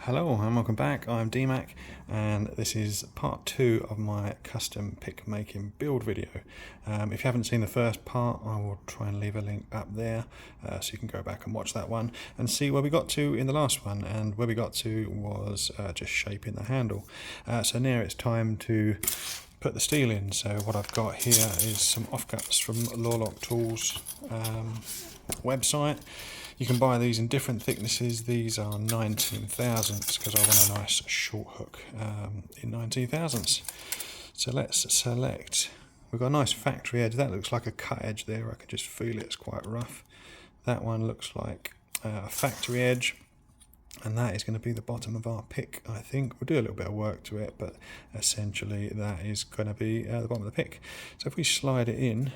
Hello and welcome back. I'm DMAC and this is part 2 of my custom pick making build video. If you haven't seen the first part, I will try and leave a link up there so you can go back and watch that one and see where we got to in the last one. And where we got to was just shaping the handle. So now it's time to put the steel in. So what I've got here is some offcuts from Lawlock Tools website. You can buy these in different thicknesses. These are 19 thousandths because I want a nice short hook in 19 thousandths. So let's select. We've got a nice factory edge. That looks like a cut edge there. I can just feel it's quite rough. That one looks like a factory edge. And that is going to be the bottom of our pick, I think. We'll do a little bit of work to it, but essentially that is going to be the bottom of the pick. So if we slide it in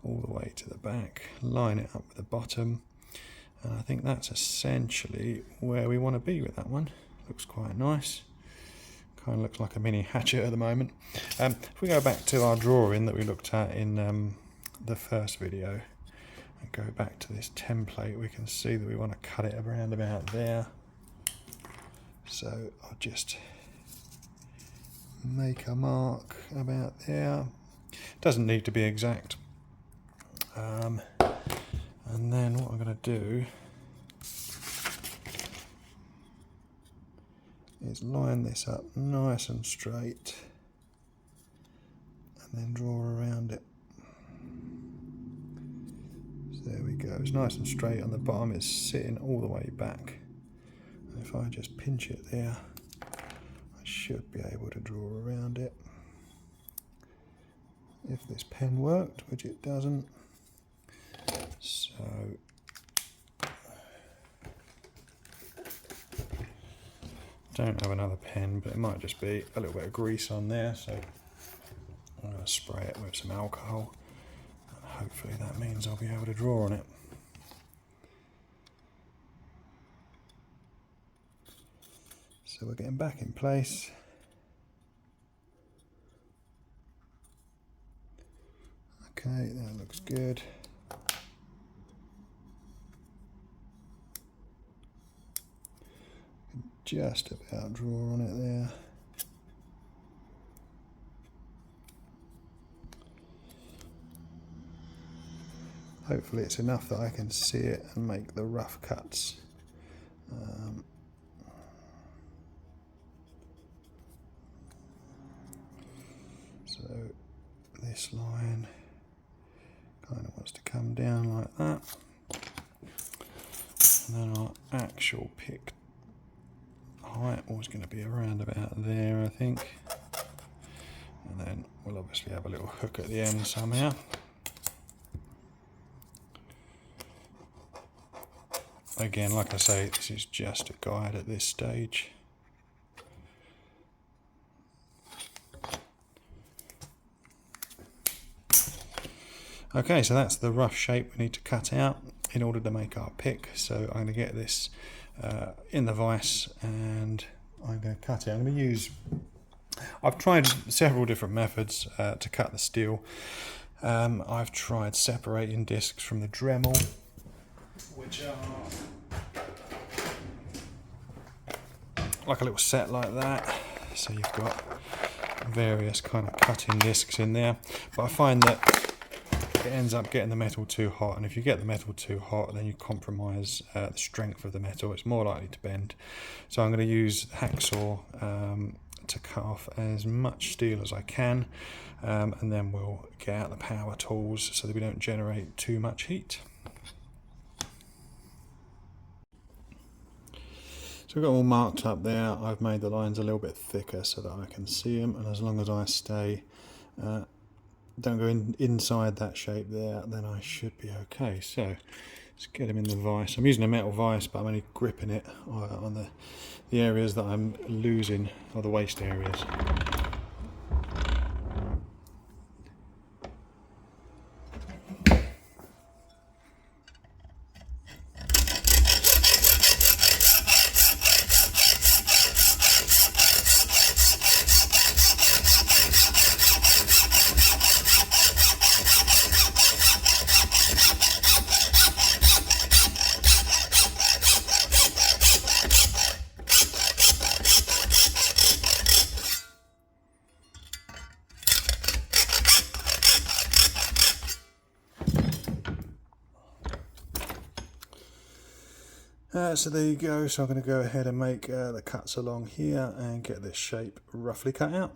all the way to the back, line it up with the bottom, and I think that's essentially where we want to be with that one. Looks quite nice. Kind of looks like a mini hatchet at the moment. If we go back to our drawing that we looked at in the first video and go back to this template, we can see that we want to cut it around about there. So I'll just make a mark about there. Doesn't need to be exact. And then what I'm going to do is line this up nice and straight and then draw around it. So there we go, it's nice and straight on the bottom, it's sitting all the way back. And if I just pinch it there, I should be able to draw around it. If this pen worked, which it doesn't. So don't have another pen, but it might just be a little bit of grease on there, so I'm going to spray it with some alcohol and hopefully that means I'll be able to draw on it. So we're getting back in place. Okay, that looks good. Just about draw on it there. Hopefully it's enough that I can see it and make the rough cuts. So this line kind of wants to come down like that. And then our actual pick height was going to be around about there, I think. And then we'll obviously have a little hook at the end somehow. Again, like I say, this is just a guide at this stage. Okay, so that's the rough shape we need to cut out in order to make our pick. So I'm going to get this in the vise and I'm going to cut it. I'm going to use, I've tried several different methods to cut the steel. I've tried separating discs from the Dremel, which are like a little set like that. So you've got various kind of cutting discs in there, but I find that it ends up getting the metal too hot, and if you get the metal too hot then you compromise the strength of the metal. It's more likely to bend. So I'm going to use the hacksaw to cut off as much steel as I can, and then we'll get out the power tools so that we don't generate too much heat. So we've got all marked up there. I've made the lines a little bit thicker so that I can see them, and as long as I stay don't go inside that shape there, then I should be okay. So let's get them in the vise. I'm using a metal vise, but I'm only gripping it on the areas that I'm losing, or the waste areas. So there you go. So I'm going to go ahead and make the cuts along here and get this shape roughly cut out.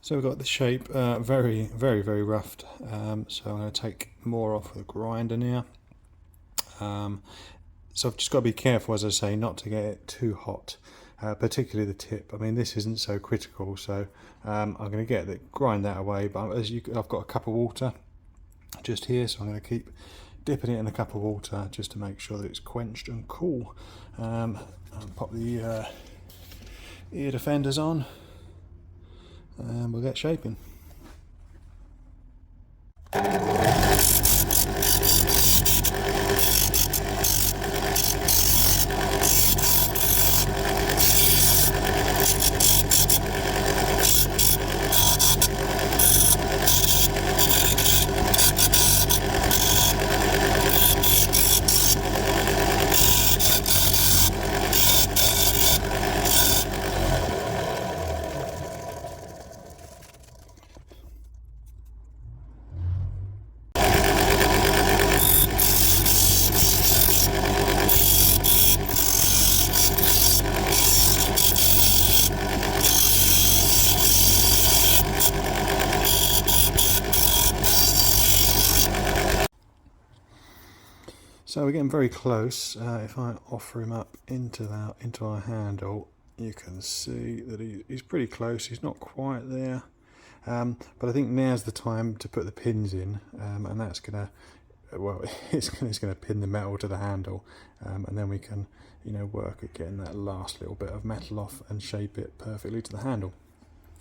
So we've got the shape very roughed, so I'm going to take more off with a grinder now. So I've just got to be careful, as I say, not to get it too hot, particularly the tip. I mean, this isn't so critical, so I'm going to grind that away, but I've got a cup of water just here, so I'm going to keep dipping it in a cup of water just to make sure that it's quenched and cool. I'll pop the ear defenders on and we'll get shaping. So we're getting very close. If I offer him up into our handle, you can see that he's pretty close. He's not quite there, but I think now's the time to put the pins in, and that's gonna, well, it's gonna pin the metal to the handle, and then we can, work at getting that last little bit of metal off and shape it perfectly to the handle.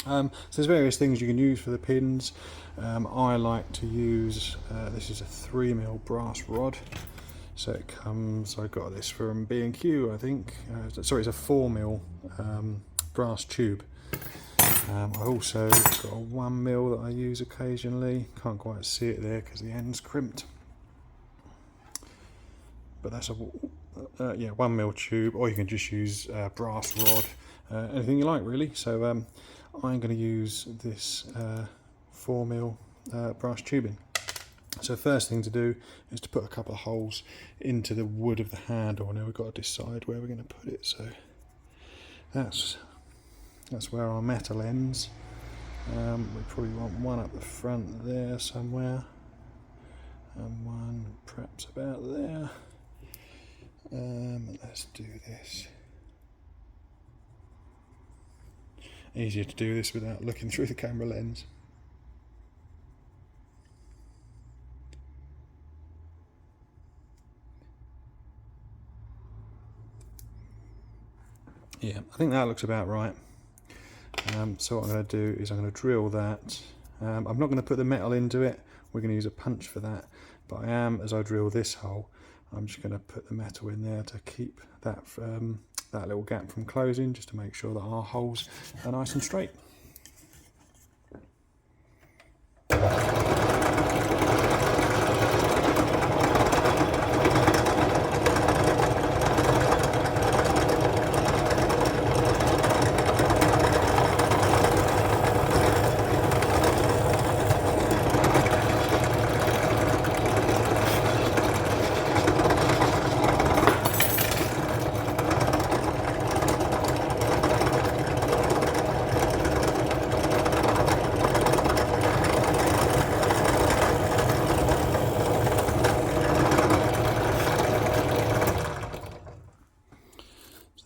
So there's various things you can use for the pins. I like to use this is a 3mm brass rod. So it comes, I got this from B&Q, I think. Sorry, it's a 4mm brass tube. I've also got a 1mm that I use occasionally. Can't quite see it there because the end's crimped. But that's a 1mm tube, or you can just use brass rod, anything you like really. So I'm going to use this 4mm brass tubing. So first thing to do is to put a couple of holes into the wood of the handle. Now we've got to decide where we're going to put it. So that's where our metal ends. We probably want one up the front there somewhere, and one perhaps about there. Let's do this. Easier to do this without looking through the camera lens. Yeah, I think that looks about right. So what I'm going to do is I'm going to drill that. I'm not going to put the metal into it. We're going to use a punch for that. But I am, as I drill this hole, I'm just going to put the metal in there to keep that that little gap from closing, just to make sure that our holes are nice and straight.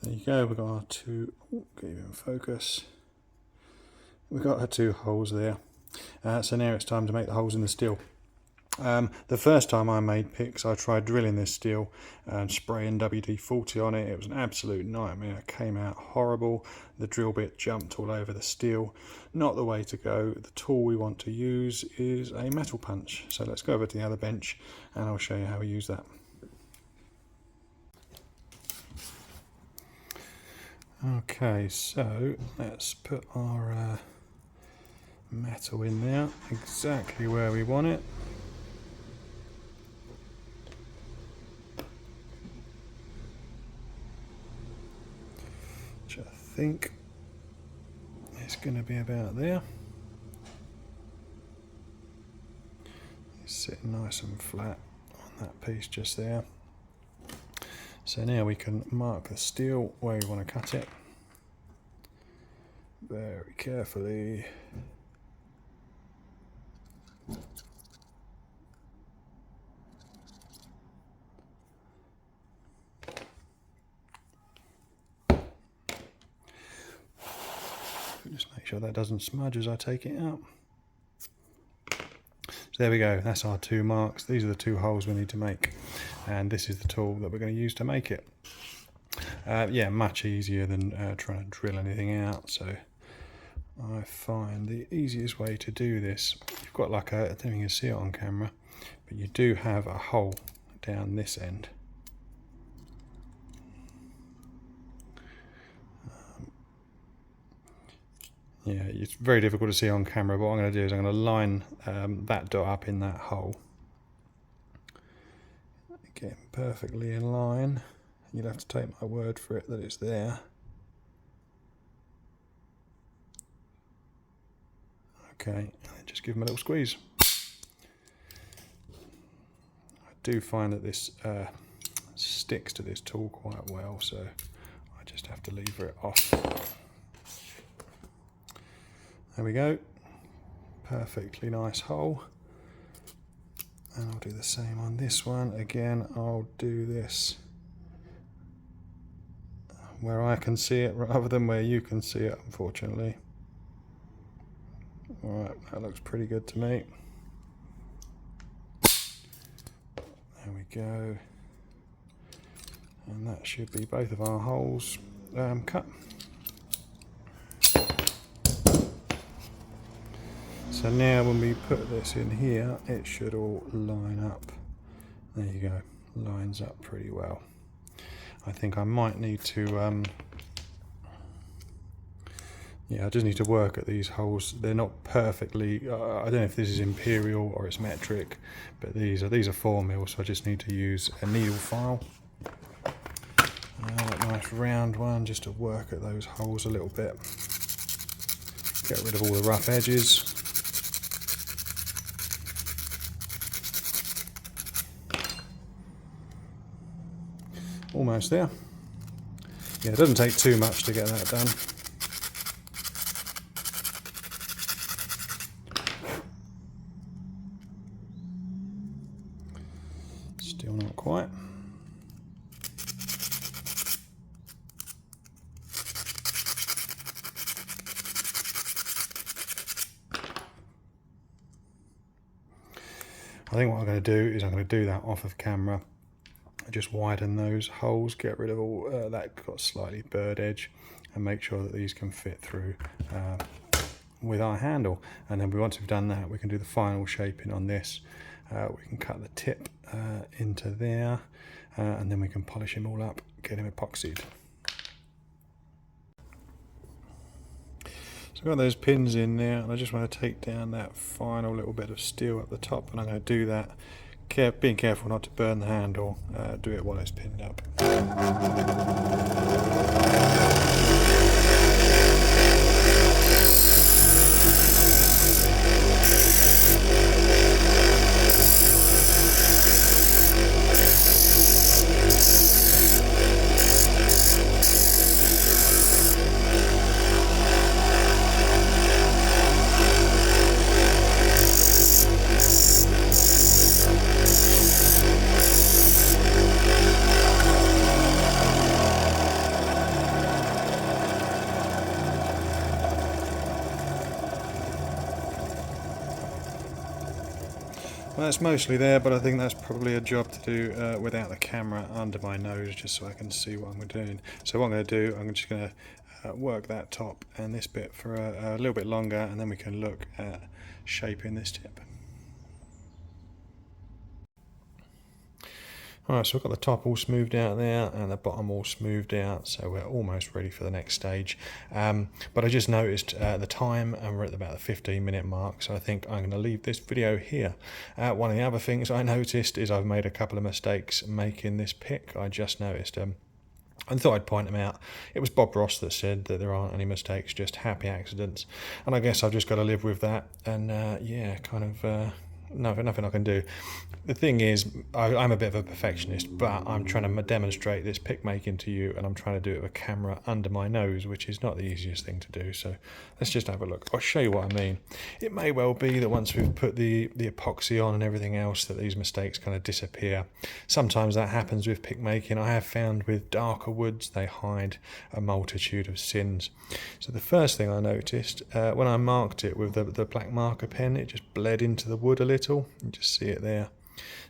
There you go, we've got our two, get you in focus. We've got our two holes there. So now it's time to make the holes in the steel. The first time I made picks, I tried drilling this steel and spraying WD-40 on it. It was an absolute nightmare. It came out horrible. The drill bit jumped all over the steel. Not the way to go. The tool we want to use is a metal punch. So let's go over to the other bench and I'll show you how we use that. Okay, so let's put our metal in there exactly where we want it. Which I think is going to be about there. It's sitting nice and flat on that piece just there. So now we can mark the steel where we want to cut it very carefully. Just make sure that doesn't smudge as I take it out. So there we go, that's our 2 marks. These are the 2 holes we need to make, and this is the tool that we're going to use to make it. Yeah, much easier than trying to drill anything out. So I find the easiest way to do this, you've got like I don't think you can see it on camera, but you do have a hole down this end. Yeah, it's very difficult to see on camera, but what I'm going to do is I'm going to line that dot up in that hole. Get perfectly in line. You'll have to take my word for it that it's there. Okay, and just give them a little squeeze. I do find that this sticks to this tool quite well, so I just have to lever it off. There we go, perfectly nice hole. And I'll do the same on this one. Again, I'll do this where I can see it rather than where you can see it, unfortunately. Alright, that looks pretty good to me. There we go. And that should be both of our holes cut. So now when we put this in here, it should all line up. There you go, lines up pretty well. I think I might need to, yeah, I just need to work at these holes. They're not perfectly, I don't know if this is imperial or it's metric, but these are 4mm, so I just need to use a needle file. A nice round one just to work at those holes a little bit. Get rid of all the rough edges. Almost there. Yeah, it doesn't take too much to get that done. Still not quite. I think what I'm going to do is I'm going to do that off of camera. Just widen those holes, get rid of all that got slightly bird edge, and make sure that these can fit through with our handle. And then once we've done that, we can do the final shaping on this. We can cut the tip into there, and then we can polish him all up, get him epoxied. So I've got those pins in there, and I just want to take down that final little bit of steel at the top, and I'm going to do that being careful not to burn the handle, do it while it's pinned up. Well, that's mostly there, but I think that's probably a job to do without the camera under my nose, just so I can see what I'm doing. So what I'm going to do, I'm just going to work that top and this bit for a little bit longer, and then we can look at shaping this tip. Alright, so I've got the top all smoothed out there and the bottom all smoothed out, so we're almost ready for the next stage. But I just noticed the time, and we're at about the 15-minute mark, so I think I'm going to leave this video here. One of the other things I noticed is I've made a couple of mistakes making this pick. I just noticed I thought I'd point them out. It was Bob Ross that said that there aren't any mistakes, just happy accidents. And I guess I've just got to live with that. And yeah, kind of nothing I can do. The thing is, I'm a bit of a perfectionist, but I'm trying to demonstrate this pick making to you, and I'm trying to do it with a camera under my nose, which is not the easiest thing to do. So let's just have a look. I'll show you what I mean. It may well be that once we've put the epoxy on and everything else, that these mistakes kind of disappear. Sometimes that happens with pick making. I have found with darker woods, they hide a multitude of sins. So the first thing I noticed, when I marked it with the black marker pen, it just bled into the wood a little. You just see it there.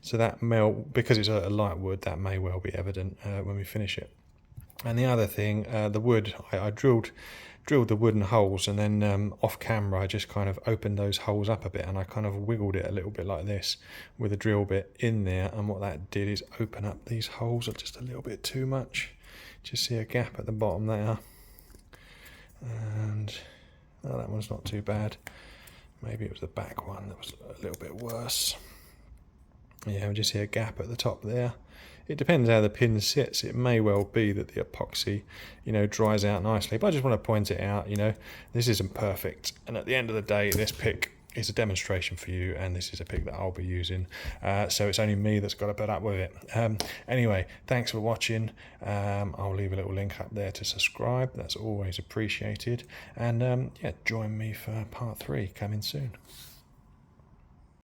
So that because it's a light wood, that may well be evident when we finish it. And the other thing, the wood, I drilled the wooden holes, and then off camera I just kind of opened those holes up a bit, and I kind of wiggled it a little bit like this with a drill bit in there, and what that did is open up these holes just a little bit too much. Just see a gap at the bottom there, and that one's not too bad. Maybe it was the back one that was a little bit worse. Yeah, we just see a gap at the top there. It depends how the pin sits. It may well be that the epoxy, dries out nicely. But I just want to point it out, this isn't perfect. And at the end of the day, this pick is a demonstration for you, and this is a pick that I'll be using. So it's only me that's got to put up with it. Anyway, thanks for watching. I'll leave a little link up there to subscribe. That's always appreciated. And yeah, join me for part 3 coming soon.